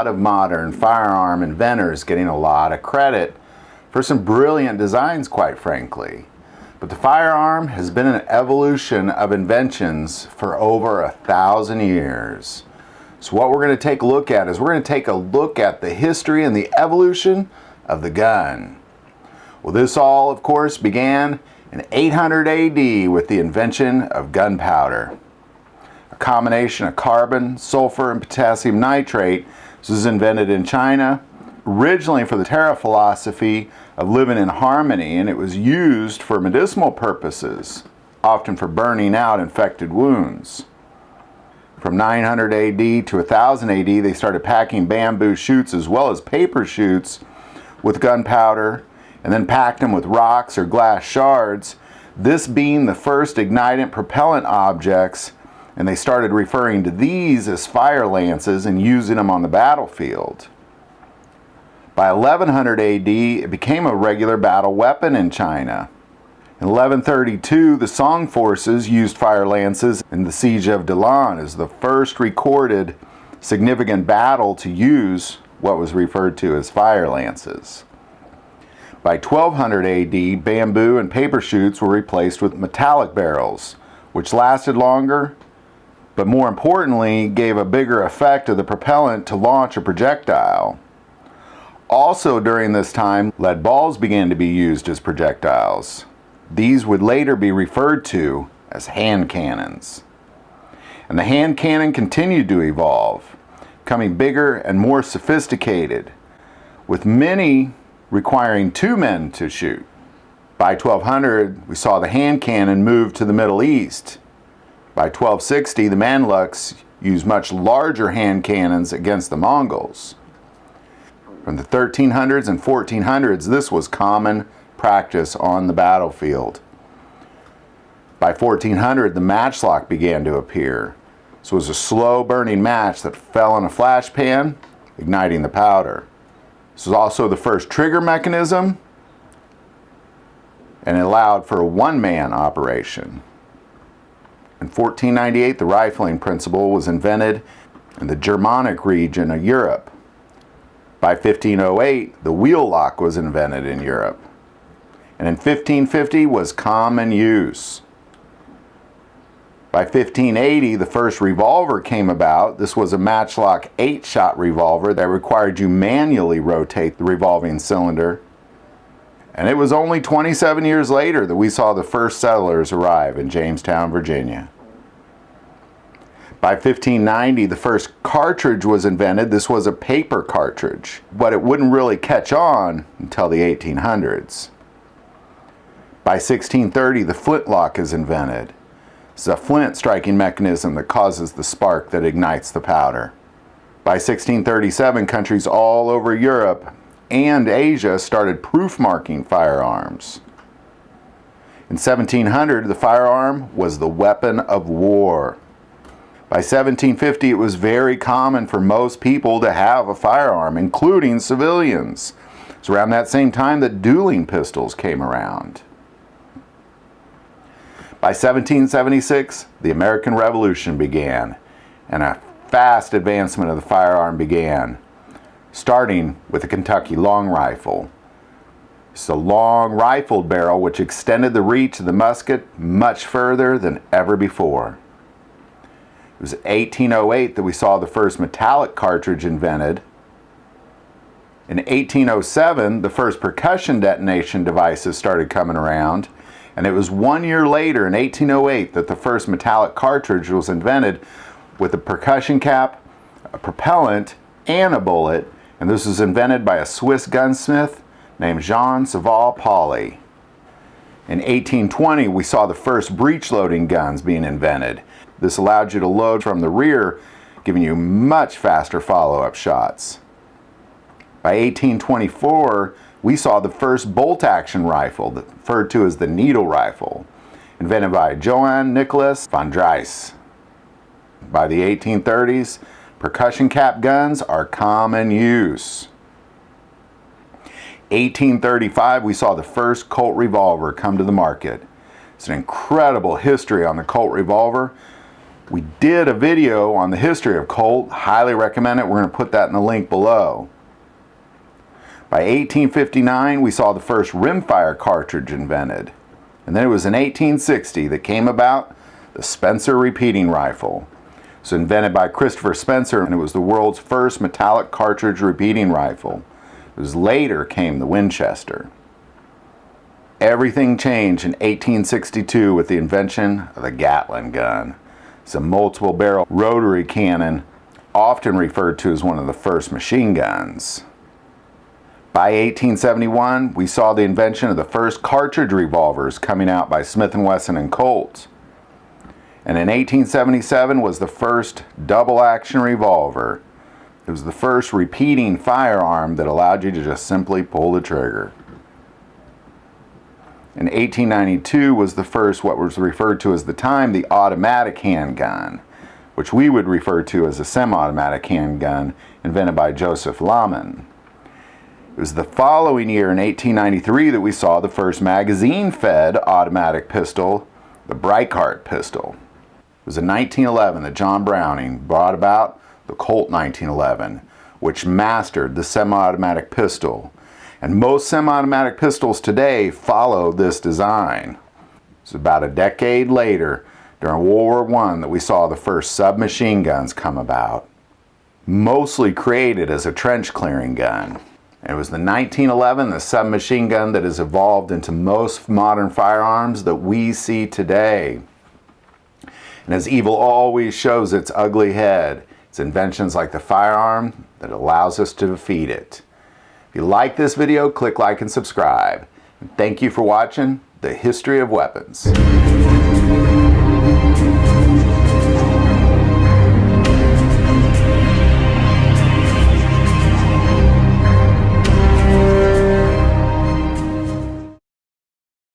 lot of modern firearm inventors getting a lot of credit for some brilliant designs, quite frankly. But the firearm has been an evolution of inventions for over 1,000 years. So what we're going to take a look at is we're going to take a look at the history and the evolution of the gun. Well, this all, of course, began in 800 AD with the invention of gunpowder. A combination of carbon, sulfur, and potassium nitrate. This was invented in China, originally for the Terra philosophy of living in harmony, and it was used for medicinal purposes, often for burning out infected wounds. From 900 AD to 1000 AD, they started packing bamboo shoots as well as paper shoots with gunpowder, and then packed them with rocks or glass shards, this being the first ignitant propellant objects, and they started referring to these as fire lances and using them on the battlefield. By 1100 AD, it became a regular battle weapon in China. In 1132, the Song forces used fire lances in the siege of Dilan as the first recorded significant battle to use what was referred to as fire lances. By 1200 AD, bamboo and paper shoots were replaced with metallic barrels, which lasted longer, but more importantly, gave a bigger effect of the propellant to launch a projectile. Also during this time, lead balls began to be used as projectiles. These would later be referred to as hand cannons. And the hand cannon continued to evolve, becoming bigger and more sophisticated, with many requiring two men to shoot. By 1200, we saw the hand cannon move to the Middle East. By 1260, the Mamluks used much larger hand cannons against the Mongols. From the 1300s and 1400s, this was common practice on the battlefield. By 1400, the matchlock began to appear. This was a slow burning match that fell in a flash pan, igniting the powder. This was also the first trigger mechanism, and it allowed for a one-man operation. In 1498, the rifling principle was invented in the Germanic region of Europe. By 1508, the wheel lock was invented in Europe. And in 1550 was common use. By 1580, the first revolver came about. This was a matchlock 8-shot revolver that required you manually rotate the revolving cylinder. And it was only 27 years later that we saw the first settlers arrive in Jamestown, Virginia. By 1590, the first cartridge was invented. This was a paper cartridge, but it wouldn't really catch on until the 1800s. By 1630, the flintlock is invented. It's a flint striking mechanism that causes the spark that ignites the powder. By 1637, countries all over Europe and Asia started proof marking firearms. In 1700, the firearm was the weapon of war. By 1750, it was very common for most people to have a firearm, including civilians. It's around that same time that dueling pistols came around. By 1776, the American Revolution began, and a fast advancement of the firearm began, starting with the Kentucky long rifle. It's a long rifled barrel which extended the reach of the musket much further than ever before. It was 1808 that we saw the first metallic cartridge invented. In 1807, the first percussion detonation devices started coming around. And it was 1 year later, in 1808, that the first metallic cartridge was invented with a percussion cap, a propellant, and a bullet. And this was invented by a Swiss gunsmith named Jean Saval Pauly. In 1820, we saw the first breech-loading guns being invented. This allowed you to load from the rear, giving you much faster follow-up shots. By 1824, we saw the first bolt-action rifle, referred to as the needle rifle, invented by Johann Nicholas von Drais. By the 1830s, percussion cap guns are common use. 1835, we saw the first Colt revolver come to the market. It's an incredible history on the Colt revolver. We did a video on the history of Colt. Highly recommend it. We're going to put that in the link below. By 1859, we saw the first rimfire cartridge invented. And then it was in 1860 that came about the Spencer repeating rifle. It was invented by Christopher Spencer, and it was the world's first metallic cartridge repeating rifle. It was later came the Winchester. Everything changed in 1862 with the invention of the Gatling gun. It's a multiple barrel rotary cannon, often referred to as one of the first machine guns. By 1871, we saw the invention of the first cartridge revolvers coming out by Smith & Wesson and Colt. And in 1877 was the first double-action revolver. It was the first repeating firearm that allowed you to just simply pull the trigger. In 1892 was the first what was referred to as the time the automatic handgun, which we would refer to as a semi-automatic handgun invented by Joseph Lahman. It was the following year in 1893 that we saw the first magazine-fed automatic pistol, the Breitbart pistol. It was in 1911 that John Browning brought about the Colt 1911, which mastered the semi-automatic pistol. And most semi-automatic pistols today follow this design. It's about a decade later, during World War I, that we saw the first submachine guns come about, mostly created as a trench clearing gun. And it was the 1911, the submachine gun, that has evolved into most modern firearms that we see today. And as evil always shows its ugly head, it's inventions like the firearm that allows us to defeat it. If you like this video, click like and subscribe. And thank you for watching The History of Weapons.